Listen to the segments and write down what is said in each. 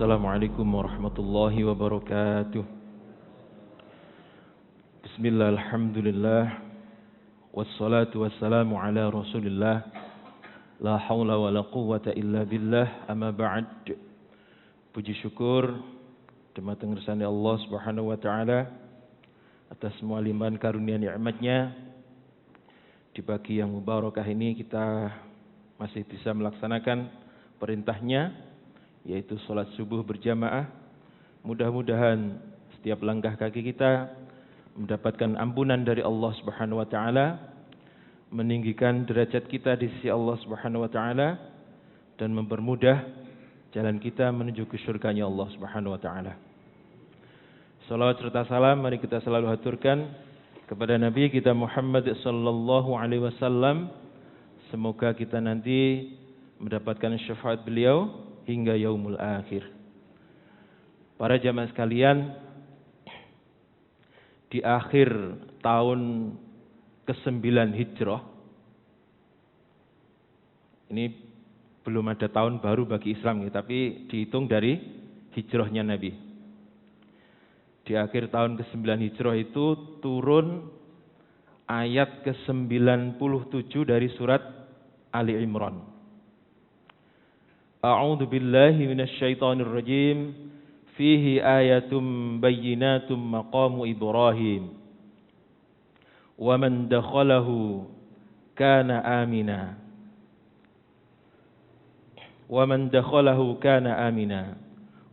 Assalamualaikum warahmatullahi wabarakatuh. Bismillah, alhamdulillah, wassalatu wassalamu ala rasulillah, la hawla wa la quwwata illa billah, amma ba'd. Puji syukur dumateng ngersani Allah subhanahu wa ta'ala atas semua limpahan karunia nikmatnya. Di pagi yang mubarakah ini kita masih bisa melaksanakan perintahnya, yaitu sholat subuh berjamaah. Mudah-mudahan setiap langkah kaki kita mendapatkan ampunan dari Allah Subhanahu wa taala, meninggikan derajat kita di sisi Allah Subhanahu wa taala, dan mempermudah jalan kita menuju ke surganya Allah Subhanahu wa taala. Salawat serta salam mari kita selalu haturkan kepada Nabi kita Muhammad sallallahu alaihi wasallam. Semoga kita nanti mendapatkan syafaat beliau hingga yaumul akhir. Para jamaah sekalian, di akhir tahun ke-9 Hijrah, ini belum ada tahun baru bagi Islam, tapi dihitung dari hijrahnya Nabi. Di akhir tahun ke-9 Hijrah itu turun ayat ke-97 dari surat Ali Imran. A'udzu billahi minasyaitonir rajim. Fihi ayatum bayyinatum maqamu Ibrahim. Wa man dakhalahu kana amina. Wa man dakhalahu kana amina.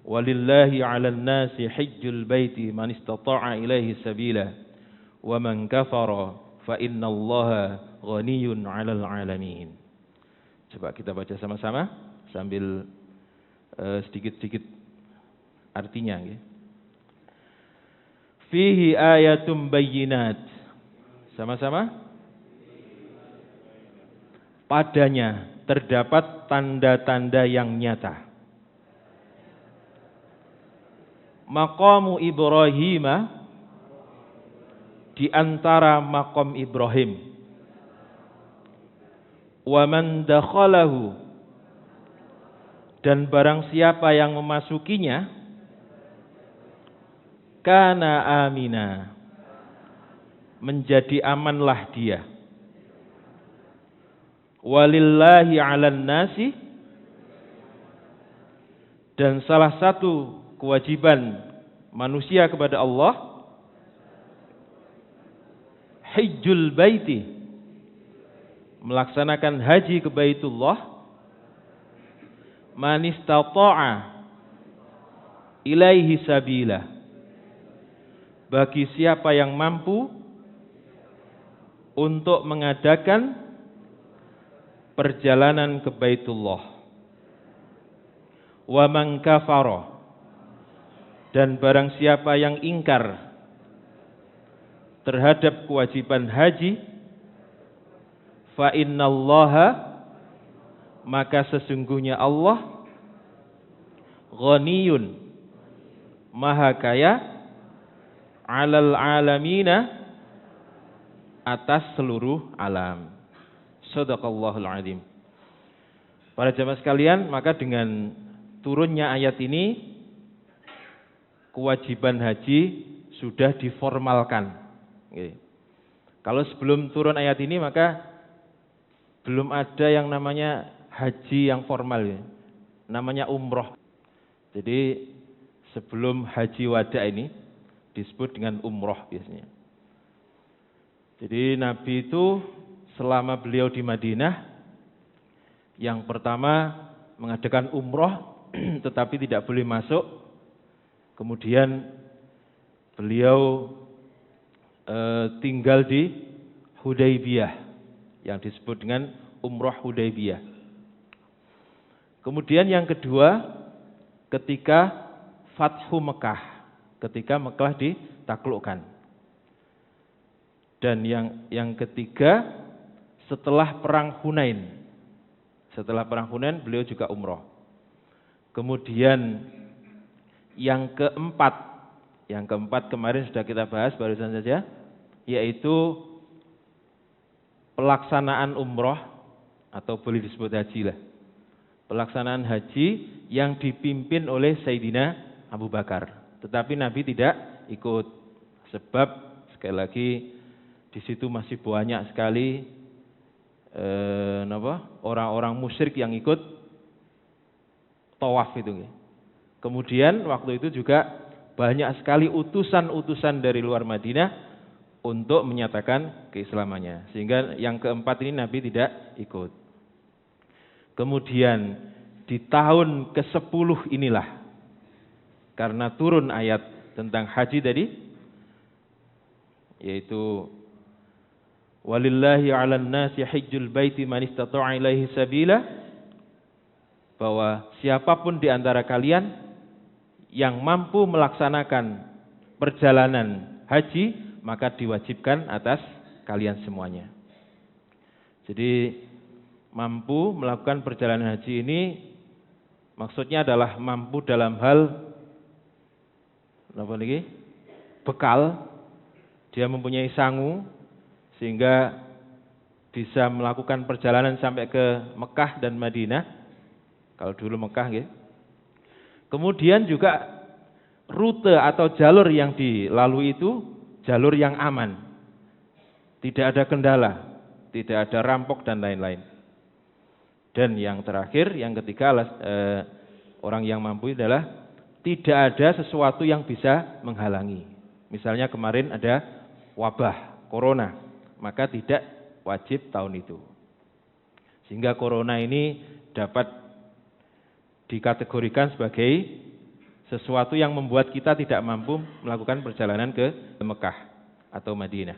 Walillahi 'alan nasi hajjul baiti man istata'a ilaihi sabila. Wa man kafara fa innallaha ghaniyyun 'alal 'alamin. Coba kita baca sama-sama sambil sedikit-sedikit artinya. Fihi ayatum bayyinat. Sama-sama. Padanya terdapat tanda-tanda yang nyata. Maqamu Ibrahim, di antara maqam Ibrahim. Wa man dakhalahu, dan barang siapa yang memasukinya, kana amina, menjadi amanlah dia. Walillahi 'alan nasi, dan salah satu kewajiban manusia kepada Allah, hajjul baiti, melaksanakan haji ke Baitullah, man istata'a ilaihi sabila, bagi siapa yang mampu untuk mengadakan perjalanan ke Baitullah. Wa man kafara, dan barang siapa yang ingkar terhadap kewajiban haji, fa innallaha, maka sesungguhnya Allah ghaniyun, maha kaya, 'alal 'alamina, atas seluruh alam. Shadaqallahul azim. Para jamaah sekalian, maka dengan turunnya ayat ini, kewajiban haji sudah diformalkan. Kalau sebelum turun ayat ini maka belum ada yang namanya haji yang formal, namanya umroh. Jadi sebelum haji wada ini disebut dengan umroh biasanya. Jadi Nabi itu selama beliau di Madinah, yang pertama mengadakan umroh tetapi tidak boleh masuk. Kemudian beliau tinggal di Hudaybiyah, yang disebut dengan umroh Hudaybiyah. Kemudian yang kedua, ketika Fathu Mekah, ketika Mekah ditaklukkan. Dan yang ketiga, setelah perang Hunain. Setelah perang Hunain beliau juga umroh. Kemudian yang keempat kemarin sudah kita bahas barusan saja, yaitu pelaksanaan umroh, atau boleh disebut haji lah. Pelaksanaan haji yang dipimpin oleh Sayyidina Abu Bakar. Tetapi Nabi tidak ikut. Sebab sekali lagi di situ masih banyak sekali orang-orang musyrik yang ikut tawaf itu. Kemudian waktu itu juga banyak sekali utusan-utusan dari luar Madinah untuk menyatakan keislamannya. Sehingga yang keempat ini Nabi tidak ikut. Kemudian di tahun ke-10 inilah, karena turun ayat tentang haji tadi, yaitu walillahi 'alan nasi hajjul baiti man istata'a ilaihi sabila, bahwa siapapun di antara kalian yang mampu melaksanakan perjalanan haji, maka diwajibkan atas kalian semuanya. Jadi mampu melakukan perjalanan haji ini maksudnya adalah mampu dalam hal bekal, dia mempunyai sangu sehingga bisa melakukan perjalanan sampai ke Mekah dan Madinah. Kalau dulu Mekah ya. Kemudian juga rute atau jalur yang dilalui itu jalur yang aman. Tidak ada kendala, tidak ada rampok dan lain-lain. Dan yang terakhir, yang ketiga, orang yang mampu adalah tidak ada sesuatu yang bisa menghalangi. Misalnya kemarin ada wabah corona, maka tidak wajib tahun itu. Sehingga corona ini dapat dikategorikan sebagai sesuatu yang membuat kita tidak mampu melakukan perjalanan ke Mekah atau Madinah.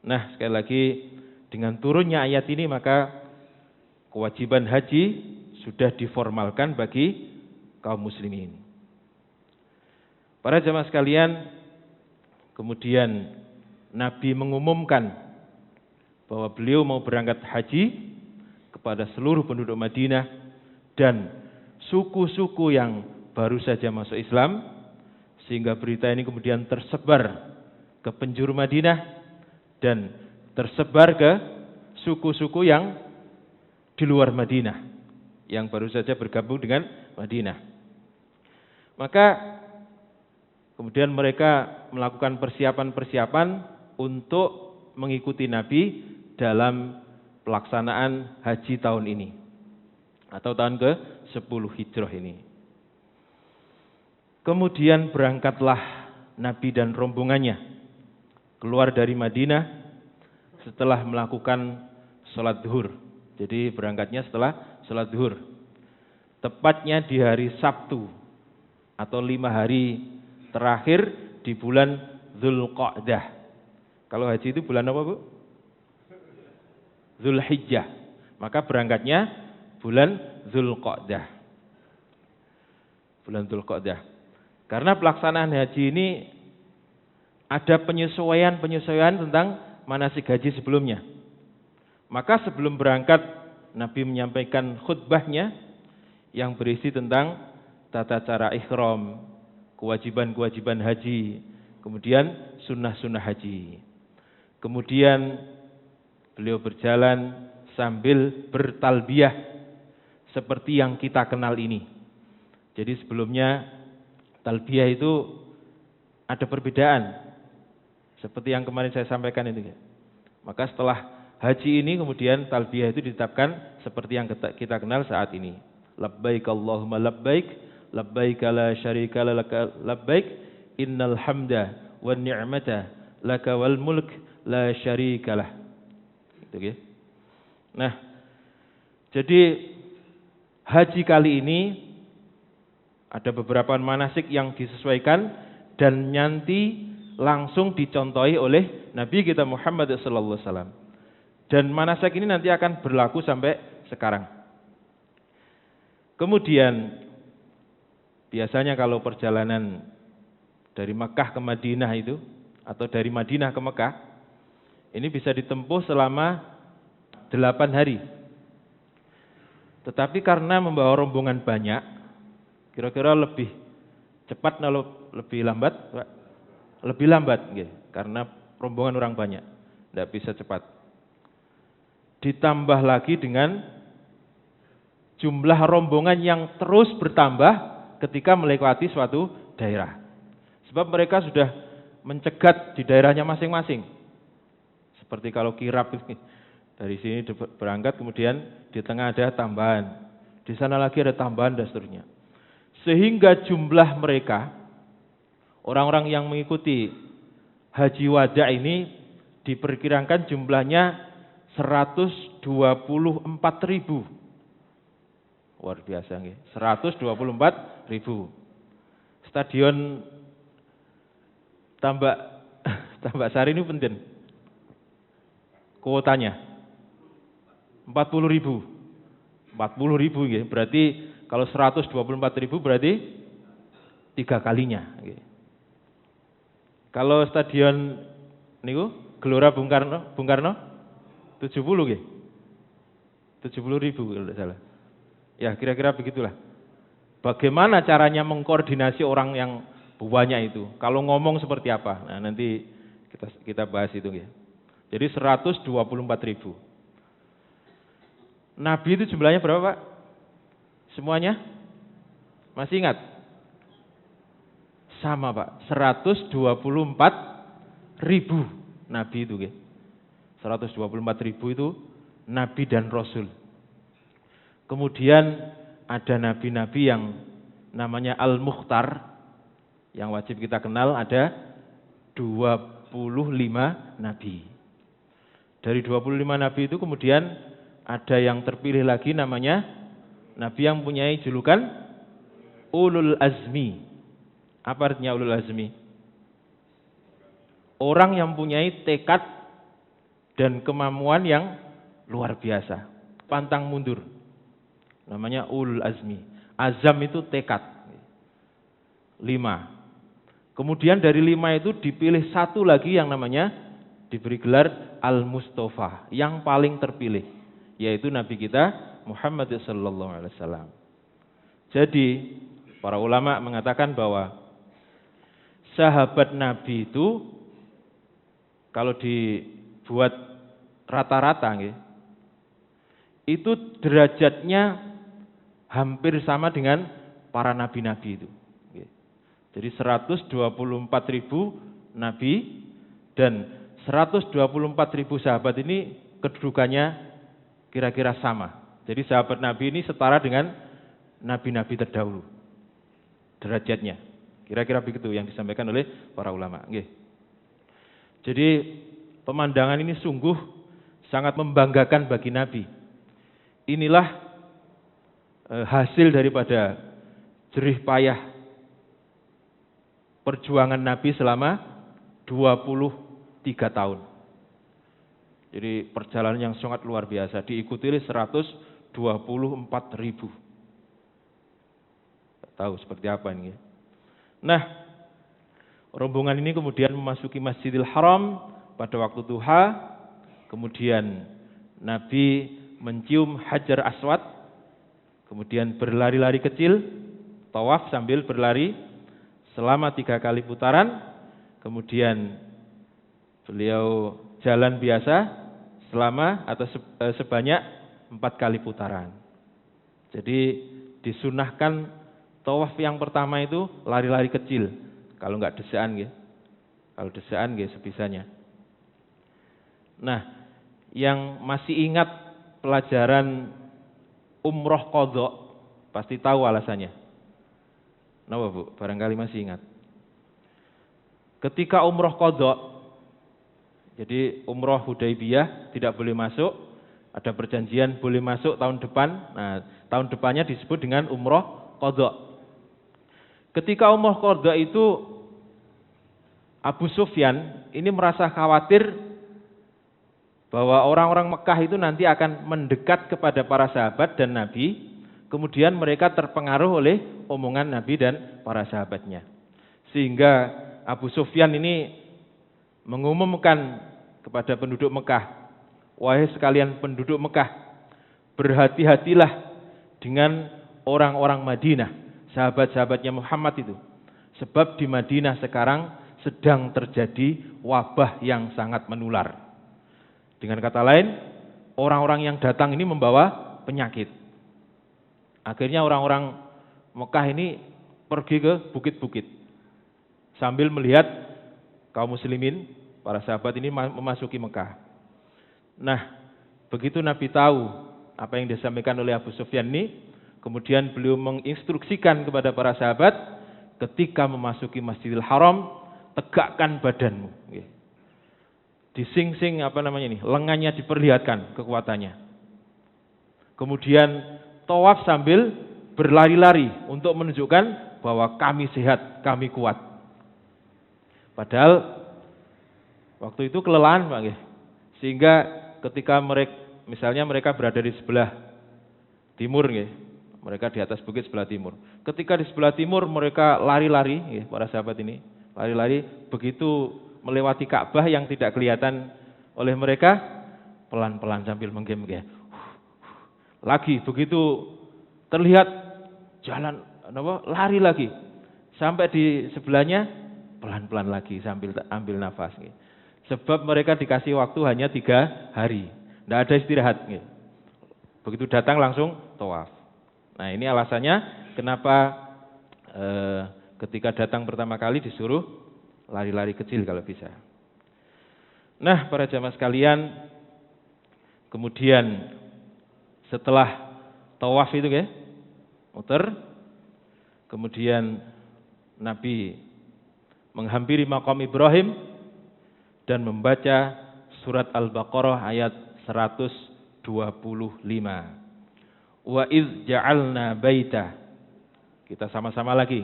Nah, sekali lagi dengan turunnya ayat ini maka kewajiban haji sudah diformalkan bagi kaum muslimin. Para jamaah sekalian, kemudian Nabi mengumumkan bahwa beliau mau berangkat haji kepada seluruh penduduk Madinah dan suku-suku yang baru saja masuk Islam, sehingga berita ini kemudian tersebar ke penjuru Madinah dan tersebar ke suku-suku yang di luar Madinah yang baru saja bergabung dengan Madinah. Maka kemudian mereka melakukan persiapan-persiapan untuk mengikuti Nabi dalam pelaksanaan haji tahun ini atau tahun ke-10 Hijrah ini. Kemudian berangkatlah Nabi dan rombongannya keluar dari Madinah setelah melakukan sholat zuhur. Jadi berangkatnya setelah sholat zuhur. Tepatnya di hari Sabtu atau 5 hari terakhir di bulan Dzulqa'dah. Kalau haji itu bulan apa, Bu? Dzulhijjah. Maka berangkatnya bulan Dzulqa'dah. Bulan Dzulqa'dah. Karena pelaksanaan haji ini ada penyesuaian tentang manasik haji sebelumnya. Maka sebelum berangkat Nabi menyampaikan khutbahnya yang berisi tentang tata cara ihram, kewajiban-kewajiban haji, kemudian sunnah-sunnah haji. Kemudian beliau berjalan sambil bertalbiyah seperti yang kita kenal ini. Jadi sebelumnya talbiyah itu ada perbedaan seperti yang kemarin saya sampaikan itu. Maka setelah haji ini kemudian talbiyah itu ditetapkan seperti yang kita kenal saat ini. Labbaik Allahumma labbaik, labbaik la syarika laka labbaik, innal hamda wan ni'mata laka wal mulk la syarikalah. Gitu ya. Nah, jadi haji kali ini ada beberapa manasik yang disesuaikan dan nanti langsung dicontohi oleh Nabi kita Muhammad SAW. Dan manasik ini nanti akan berlaku sampai sekarang. Kemudian biasanya kalau perjalanan dari Mekah ke Madinah itu atau dari Madinah ke Mekah ini bisa ditempuh selama 8 hari. Tetapi karena membawa rombongan banyak, kira-kira lebih cepat atau lebih lambat, Pak? Lebih lambat, karena rombongan orang banyak, tidak bisa cepat. Ditambah lagi dengan jumlah rombongan yang terus bertambah ketika melewati suatu daerah. Sebab mereka sudah mencegat di daerahnya masing-masing. Seperti kalau kirap dari sini berangkat, kemudian di tengah ada tambahan, di sana lagi ada tambahan dan seterusnya. Sehingga jumlah mereka, orang-orang yang mengikuti Haji Wada ini diperkirakan jumlahnya 124.000. Luar biasa nggih. 124.000. Stadion Tambak Sari ini penting. Kuotanya 40.000. 40.000 nggih. Berarti kalau 124.000 berarti 3 kalinya nggih. Kalau stadion niku Gelora Bung Karno 70 nggih. 70.000 kalau tidak salah. Ya, kira-kira begitulah. Bagaimana caranya mengkoordinasi orang yang banyak itu? Kalau ngomong seperti apa? Nah, nanti kita bahas itu ya. Jadi 124.000. Nabi itu jumlahnya berapa, Pak? Semuanya? Masih ingat? Sama, Pak. 124.000 nabi itu ya. 124.000 itu nabi dan rasul. Kemudian ada nabi-nabi yang namanya Al-Mukhtar, yang wajib kita kenal, ada 25 nabi. Dari 25 nabi itu kemudian ada yang terpilih lagi namanya nabi yang mempunyai julukan Ulul Azmi. Apa artinya Ulul Azmi? Orang yang mempunyai tekad dan kemampuan yang luar biasa, pantang mundur. Namanya Ulul Azmi. Azam itu tekad. 5. Kemudian dari 5 itu dipilih satu lagi yang namanya diberi gelar Al-Mustafa, yang paling terpilih, yaitu Nabi kita Muhammad sallallahu alaihi wasallam. Jadi para ulama mengatakan bahwa sahabat Nabi itu kalau dibuat rata-rata itu derajatnya hampir sama dengan para nabi-nabi itu. Jadi 124.000 nabi dan 124.000 sahabat ini kedudukannya kira-kira sama. Jadi sahabat nabi ini setara dengan nabi-nabi terdahulu derajatnya. Kira-kira begitu yang disampaikan oleh para ulama. Jadi pemandangan ini sungguh sangat membanggakan bagi Nabi. Inilah hasil daripada jerih payah perjuangan Nabi selama 23 tahun. Jadi perjalanan yang sangat luar biasa, diikuti oleh 124.000. Tahu seperti apa ini. Nah, rombongan ini kemudian memasuki Masjidil Haram pada waktu duha. Kemudian Nabi mencium Hajar Aswad. Kemudian berlari-lari kecil, tawaf sambil berlari selama 3 kali putaran. Kemudian beliau jalan biasa selama atau sebanyak 4 kali putaran. Jadi disunahkan tawaf yang pertama itu lari-lari kecil. Kalau enggak desaan Kalau desaan sebisanya. Nah, yang masih ingat pelajaran umroh qadha pasti tahu alasannya. Kenapa, Bu? Barangkali masih ingat. Ketika umroh qadha, jadi umroh Hudaybiyah tidak boleh masuk, ada perjanjian boleh masuk tahun depan. Nah, tahun depannya disebut dengan umroh qadha. Ketika umroh qadha itu Abu Sufyan ini merasa khawatir bahwa orang-orang Mekah itu nanti akan mendekat kepada para sahabat dan Nabi, kemudian mereka terpengaruh oleh omongan Nabi dan para sahabatnya. Sehingga Abu Sufyan ini mengumumkan kepada penduduk Mekah, wahai sekalian penduduk Mekah, berhati-hatilah dengan orang-orang Madinah, sahabat-sahabatnya Muhammad itu. Sebab di Madinah sekarang sedang terjadi wabah yang sangat menular. Dengan kata lain, orang-orang yang datang ini membawa penyakit. Akhirnya orang-orang Mekah ini pergi ke bukit-bukit sambil melihat kaum muslimin, para sahabat ini memasuki Mekah. Nah, begitu Nabi tahu apa yang disampaikan oleh Abu Sufyan ini, kemudian beliau menginstruksikan kepada para sahabat, ketika memasuki Masjidil Haram, tegakkan badanmu. Dising-sing lengannya diperlihatkan kekuatannya. Kemudian tawaf sambil berlari-lari untuk menunjukkan bahwa kami sehat, kami kuat. Padahal waktu itu kelelahan, Pak. Sehingga ketika mereka berada di sebelah timur, mereka di atas bukit sebelah timur. Ketika di sebelah timur mereka lari-lari, para sahabat ini lari-lari, begitu melewati Ka'bah yang tidak kelihatan oleh mereka, pelan-pelan sambil menggem-gem. Lagi begitu terlihat jalan, lari lagi sampai di sebelahnya, pelan-pelan lagi sambil ambil nafas. Sebab mereka dikasih waktu hanya 3 hari, tidak ada istirahat. Begitu datang langsung tawaf. Nah, ini alasannya kenapa ketika datang pertama kali disuruh lari-lari kecil kalau bisa. Nah, para jamaah sekalian, kemudian setelah tawaf itu muter, kemudian Nabi menghampiri makam Ibrahim dan membaca surat Al-Baqarah ayat 125. Wa iz ja'alna baita. Kita sama-sama lagi,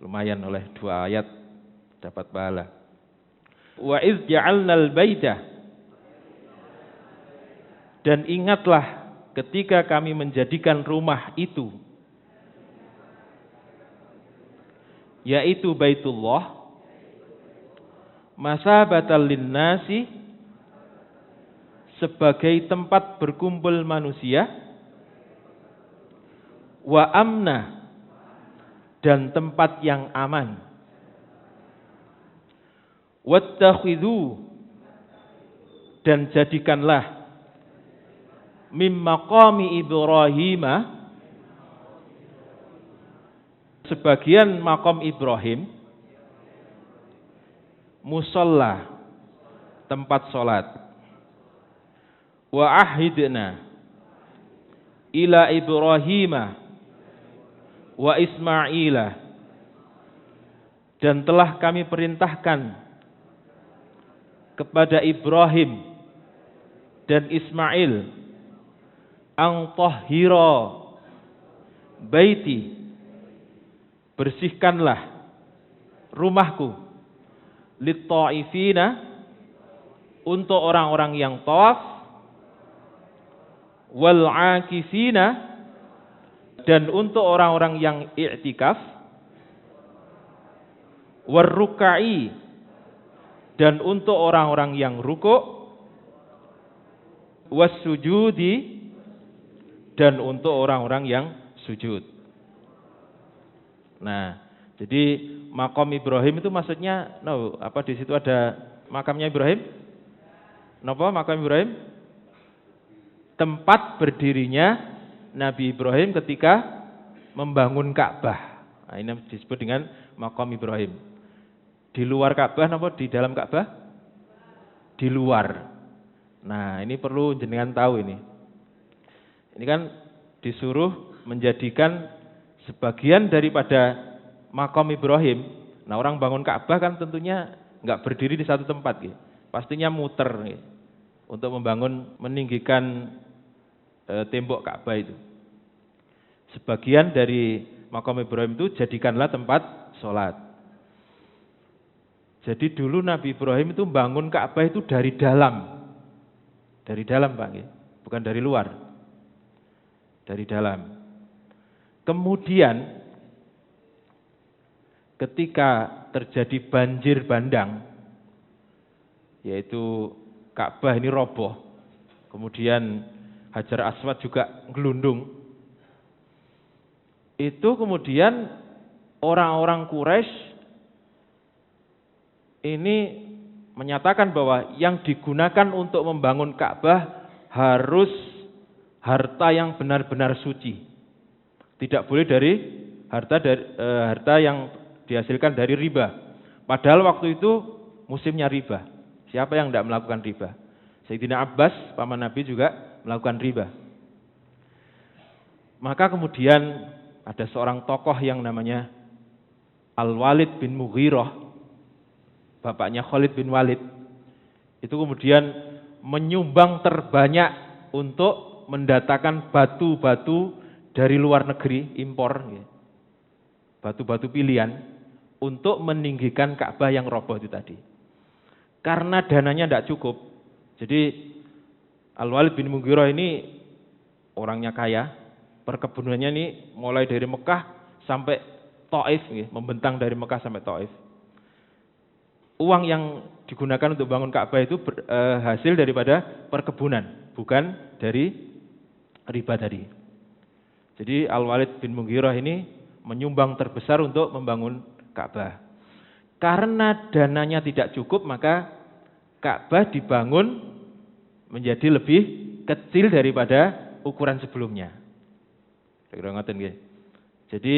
lumayan oleh 2 ayat dapat pahala. Wa iz ja'alnal baita. Dan ingatlah ketika kami menjadikan rumah itu, yaitu Baitullah, masabatal linnasi, sebagai tempat berkumpul manusia, wa amna, dan tempat yang aman, wattakhidhu, dan jadikanlah mim maqami Ibrahim, sebagian makom Ibrahim, musalla, tempat sholat, wa ahidna ila Ibrahim wa Ismaila, dan telah kami perintahkan kepada Ibrahim dan Ismail, ang tahhira baiti, bersihkanlah rumahku, lit-ta'ifina, untuk orang-orang yang tawaf, wal 'akifina, dan untuk orang-orang yang i'tikaf, war ruk'i, dan untuk orang-orang yang rukuk, was sujudi, dan untuk orang-orang yang sujud. Nah, jadi makom Ibrahim itu maksudnya, di situ ada makamnya Ibrahim? Napa makam Ibrahim? Tempat berdirinya Nabi Ibrahim ketika membangun Ka'bah. Nah, ini disebut dengan makom Ibrahim. Di luar Ka'bah napa di dalam Ka'bah? Di luar. Nah, ini perlu jenengan tahu ini. Ini kan disuruh menjadikan sebagian daripada makom Ibrahim. Nah, orang bangun Ka'bah kan tentunya enggak berdiri di satu tempat, pastinya muter untuk meninggikan tembok Ka'bah itu. Sebagian dari makom Ibrahim itu jadikanlah tempat sholat. Jadi dulu Nabi Ibrahim itu bangun Ka'bah itu dari dalam. Dari dalam, Pak, bukan dari luar. Dari dalam. Kemudian ketika terjadi banjir bandang, yaitu Ka'bah ini roboh, kemudian Hajar Aswad juga gelundung, itu kemudian orang-orang Quraisy ini menyatakan bahwa yang digunakan untuk membangun Ka'bah harus harta yang benar-benar suci. Tidak boleh dari harta yang dihasilkan dari riba. Padahal waktu itu musimnya riba. Siapa yang tidak melakukan riba? Sayyidina Abbas, paman Nabi juga melakukan riba. Maka kemudian ada seorang tokoh yang namanya Al-Walid bin Mughirah, bapaknya Khalid bin Walid. Itu kemudian menyumbang terbanyak untuk mendatangkan batu-batu dari luar negeri, impor, batu-batu pilihan, untuk meninggikan Ka'bah yang roboh itu tadi. Karena dananya tidak cukup, jadi Al-Walid bin Mughirah ini orangnya kaya, perkebunannya ini mulai dari Mekah sampai Taif, membentang dari Mekah sampai Taif. Uang yang digunakan untuk bangun Ka'bah itu hasil daripada perkebunan, bukan dari riba tadi. Jadi Al-Walid bin Mughirah ini menyumbang terbesar untuk membangun Ka'bah. Karena dananya tidak cukup, maka Ka'bah dibangun menjadi lebih kecil daripada ukuran sebelumnya. Jadi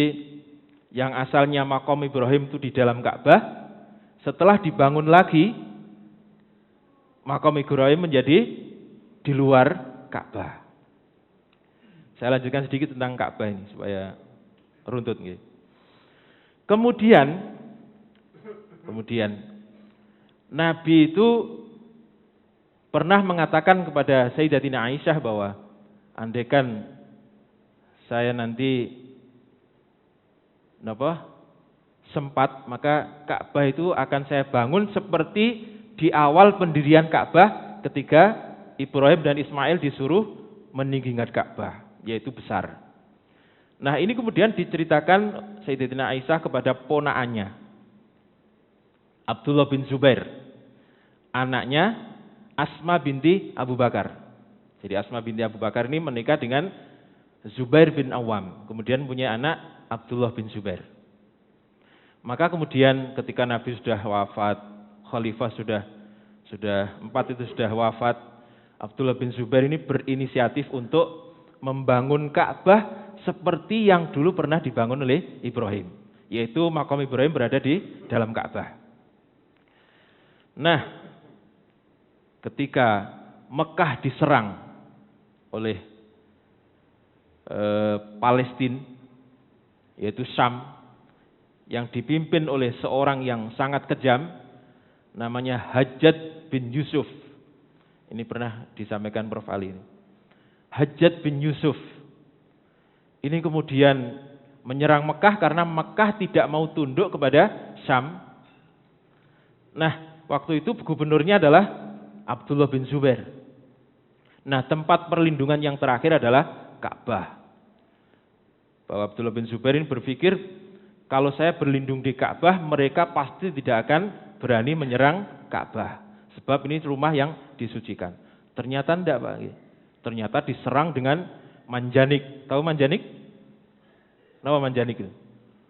yang asalnya Maqam Ibrahim itu di dalam Ka'bah, setelah dibangun lagi, Maqam Ibrahim menjadi di luar Ka'bah. Saya lanjutkan sedikit tentang Ka'bah ini supaya runtut. Kemudian Nabi itu pernah mengatakan kepada Sayyidatina Aisyah bahwa andaikan saya nanti sempat, maka Ka'bah itu akan saya bangun seperti di awal pendirian Ka'bah ketika Ibrahim dan Ismail disuruh meninggikan Ka'bah, yaitu besar. Nah, ini kemudian diceritakan Sayyidatina Aisyah kepada ponaannya, Abdullah bin Zubair, anaknya Asma binti Abu Bakar. Jadi Asma binti Abu Bakar ini menikah dengan Zubair bin Awam, kemudian punya anak Abdullah bin Zubair. Maka kemudian ketika Nabi sudah wafat, Khalifah sudah 4 itu sudah wafat, Abdullah bin Zubair ini berinisiatif untuk membangun Ka'bah seperti yang dulu pernah dibangun oleh Ibrahim, yaitu Maqam Ibrahim berada di dalam Ka'bah. Nah, ketika Mekah diserang oleh Palestina, yaitu Syam, yang dipimpin oleh seorang yang sangat kejam, namanya Hajjaj bin Yusuf. Ini pernah disampaikan Prof. Ali. Hajjaj bin Yusuf ini kemudian menyerang Mekah karena Mekah tidak mau tunduk kepada Syam. Nah, waktu itu gubernurnya adalah Abdullah bin Zubair. Nah, tempat perlindungan yang terakhir adalah Ka'bah. Bahwa Abdullah bin Zubair ini berpikir, kalau saya berlindung di Ka'bah, mereka pasti tidak akan berani menyerang Ka'bah. Sebab ini rumah yang disucikan. Ternyata tidak, Pak. Ternyata diserang dengan manjanik. Tahu manjanik? Nama manjanik itu?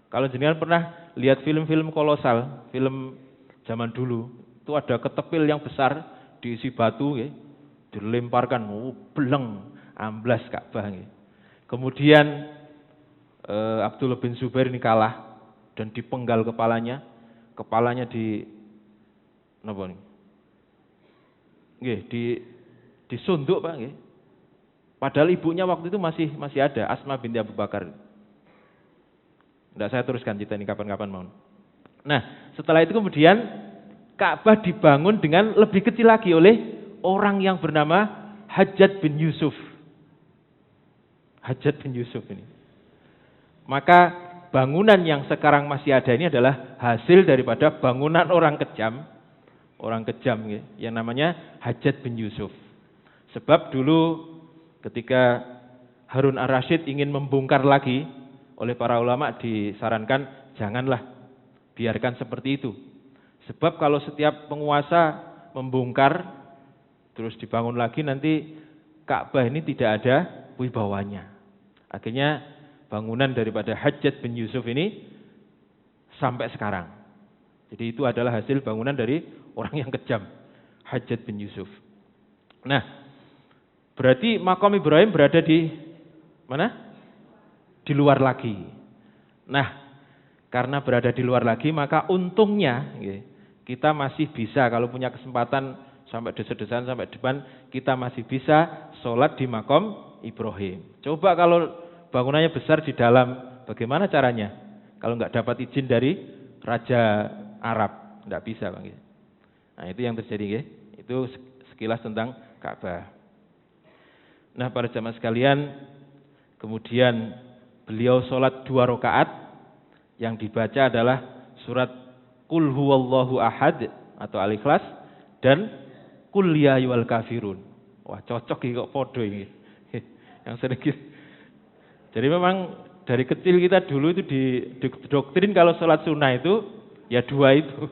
Kalau jenengan pernah lihat film-film kolosal, film zaman dulu, itu ada ketepil yang besar diisi batu, dilemparkan, beleng, amblas Ka'bah. Kemudian Abdullah bin Zubair ini kalah dan dipenggal kepalanya disunduk, Pak. Padahal ibunya waktu itu masih ada, Asma binti Abu Bakar. Tidak saya teruskan cerita ini kapan-kapan mau. Nah, setelah itu kemudian Ka'bah dibangun dengan lebih kecil lagi oleh orang yang bernama Hajjaj bin Yusuf. Hajjaj bin Yusuf ini. Maka bangunan yang sekarang masih ada ini adalah hasil daripada bangunan orang kejam yang namanya Hajjaj bin Yusuf. Sebab dulu ketika Harun ar-Rasyid ingin membongkar lagi, oleh para ulama disarankan janganlah, biarkan seperti itu. Sebab kalau setiap penguasa membongkar terus dibangun lagi, nanti Ka'bah ini tidak ada wibawanya. Akhirnya bangunan daripada Hajjaj bin Yusuf ini sampai sekarang. Jadi itu adalah hasil bangunan dari orang yang kejam, Hajjaj bin Yusuf. Nah, berarti Maqam Ibrahim berada di mana? di luar lagi. Nah, karena berada di luar lagi, maka untungnya kita masih bisa, kalau punya kesempatan sampai desa-desaan, sampai depan, kita masih bisa sholat di makom Ibrahim. Coba kalau bangunannya besar di dalam, bagaimana caranya? Kalau nggak dapat izin dari Raja Arab, nggak bisa, Bang. Nah, itu yang terjadi, itu sekilas tentang Ka'bah. Nah, para jamaah sekalian, kemudian beliau sholat 2 rakaat, yang dibaca adalah surat Qul huwallahu ahad atau Al-Ikhlas dan Qul ya ayyuhal kafirun. Wah, cocok iki kok podo ini. Yang sedikit. Jadi memang dari kecil kita dulu itu didoktrin kalau sholat sunnah itu ya 2 itu.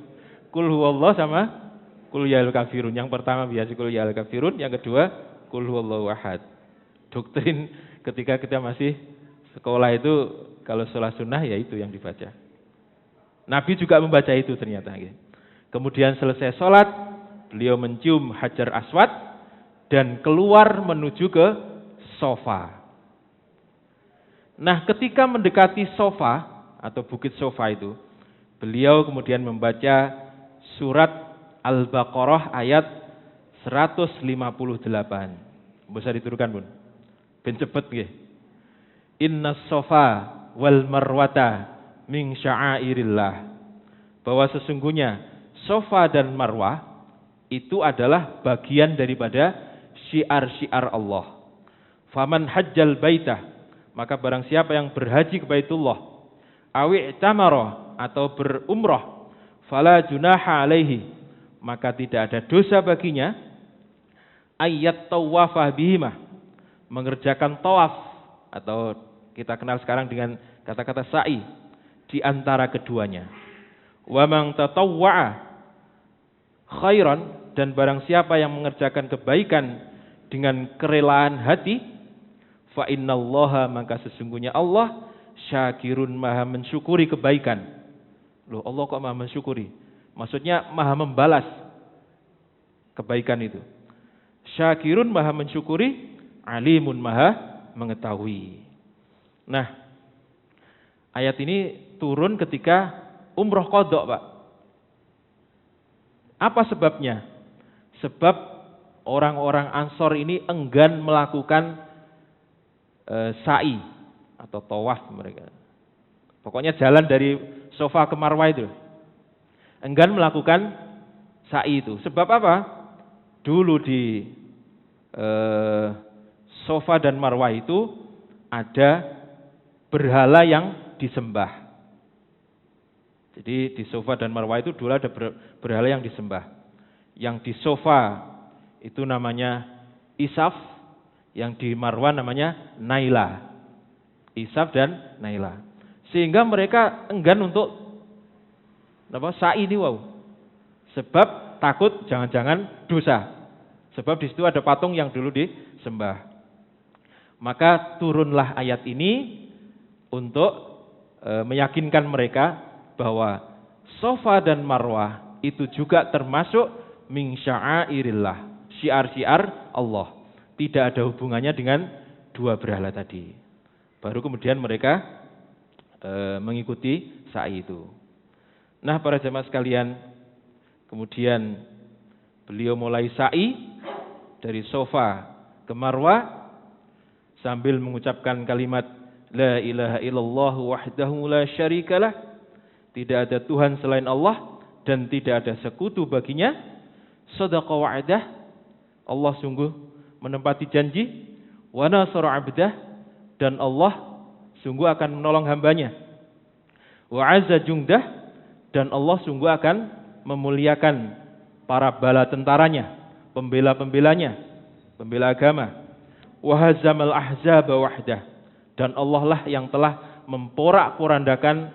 Qul huwallahu sama Qul ya ayyuhal kafirun. Yang pertama biasa Qul ya ayyuhal kafirun, yang kedua Qul huwallahu ahad. Doktrin ketika kita masih sekolah itu kalau sholat sunnah ya itu yang dibaca. Nabi juga membaca itu ternyata. Kemudian selesai sholat, beliau mencium Hajar Aswad dan keluar menuju ke sofa. Nah, ketika mendekati sofa atau bukit sofa itu, beliau kemudian membaca surat Al-Baqarah ayat 158. Bisa diturunkan, Bun? Ben cepet nggih. Inna sofa wal marwata min sya'airillah. Bahwa sesungguhnya sofa dan marwah itu adalah bagian daripada syiar-syiar Allah. Faman hajjal baitah, maka barang siapa yang berhaji ke Baitullah, awi tamara atau berumrah, fala junaha alaihi, maka tidak ada dosa baginya ayat tawafah bihimah, mengerjakan tawaf atau kita kenal sekarang dengan kata-kata sa'i di antara keduanya. Wa man tatawwa'a khairan, dan barang siapa yang mengerjakan kebaikan dengan kerelaan hati, fa innallaha, maka sesungguhnya Allah syakirun, maha mensyukuri kebaikan. Loh, Allah kok maha mensyukuri? Maksudnya maha membalas kebaikan itu. Syakirun, maha mensyukuri, alimun, maha mengetahui. Nah, ayat ini turun ketika umroh qadha, Pak. Apa sebabnya? Sebab orang-orang Ansor ini enggan melakukan sa'i atau tawaf mereka. Pokoknya jalan dari Sofa ke Marwah itu. Enggan melakukan sa'i itu. Sebab apa? Dulu di Sofa dan Marwah itu ada berhala yang disembah. Jadi di Sofa dan Marwah itu dulu ada berhala yang disembah. Yang di Sofa itu namanya Isaf, yang di Marwah namanya Naila. Isaf dan Naila. Sehingga mereka enggan untuk sa'i ini, sebab takut jangan-jangan dosa. Sebab di situ ada patung yang dulu disembah. Maka turunlah ayat ini untuk meyakinkan mereka bahwa Sofa dan Marwah itu juga termasuk min sya'airillah, syiar-syiar Allah. Tidak ada hubungannya dengan 2 berhala tadi. Baru kemudian mereka mengikuti sa'i itu. Nah, para jemaah sekalian, kemudian beliau mulai sa'i dari Sofa ke Marwah sambil mengucapkan kalimat la ilaha illallah wahdahu la syarikalah, tidak ada Tuhan selain Allah dan tidak ada sekutu baginya. Shadaqa wa'dah, Allah sungguh menepati janji. Wa nasara 'abdah, dan Allah sungguh akan menolong hambanya. Wa 'azza jundah, dan Allah sungguh akan memuliakan para bala tentaranya, pembela-pembelanya, pembela agama. Wa hazamal ahzaba wahdah, dan Allah lah yang telah memporak-porandakan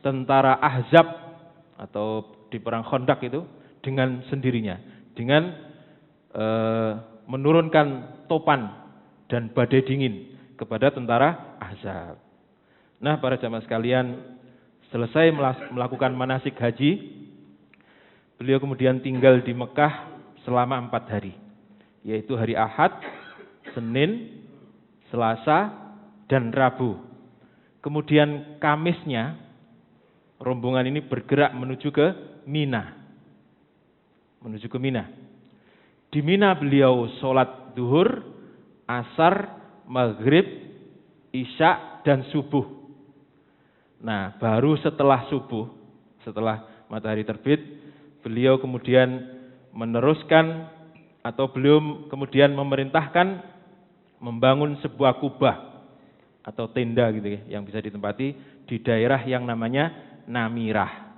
tentara Ahzab atau di perang Khandaq itu dengan sendirinya, dengan menurunkan topan dan badai dingin kepada tentara Ahzab. Nah, para jamaah sekalian, selesai melakukan manasik haji, beliau kemudian tinggal di Mekah selama 4 hari, yaitu hari Ahad, Senin, Selasa, dan Rabu. Kemudian Kamisnya rombongan ini bergerak menuju ke Mina. Menuju ke Mina. Di Mina beliau sholat zuhur, asar, maghrib, isya, dan subuh. Nah, baru setelah subuh, setelah matahari terbit, beliau kemudian meneruskan atau beliau kemudian memerintahkan membangun sebuah kubah atau tenda gitu ya, yang bisa ditempati di daerah yang namanya Namirah.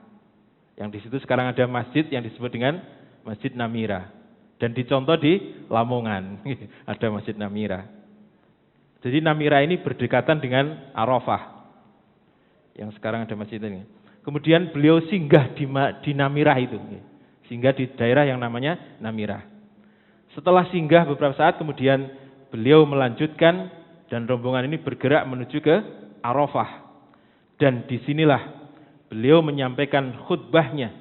Yang di situ sekarang ada masjid yang disebut dengan Masjid Namirah. Dan dicontoh di Lamongan, ada Masjid Namirah. Jadi Namirah ini berdekatan dengan Arafah, yang sekarang ada masjid ini. Kemudian beliau singgah di Namirah itu, singgah di daerah yang namanya Namirah. Setelah singgah beberapa saat, kemudian beliau melanjutkan dan rombongan ini bergerak menuju ke Arafah. Dan disinilah beliau menyampaikan khutbahnya,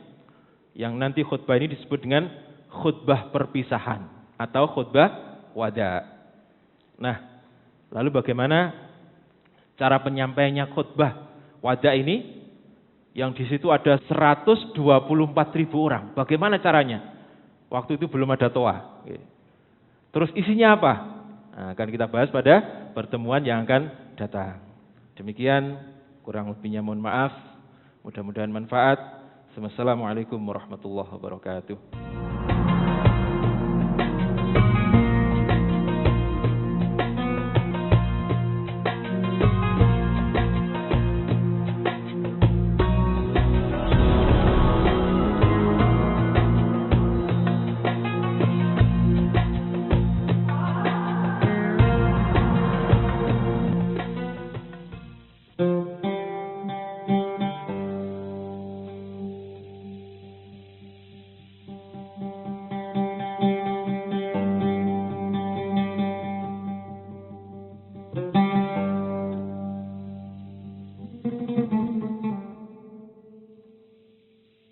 yang nanti khutbah ini disebut dengan khutbah perpisahan atau khutbah wada. Nah, lalu bagaimana cara penyampaiannya khutbah wada ini? Yang di situ ada 124.000 orang. Bagaimana caranya? Waktu itu belum ada toa. Terus isinya apa? Nah, akan kita bahas pada pertemuan yang akan datang. Demikian, kurang lebihnya mohon maaf. Mudah-mudahan manfaat. Wassalamualaikum warahmatullahi wabarakatuh.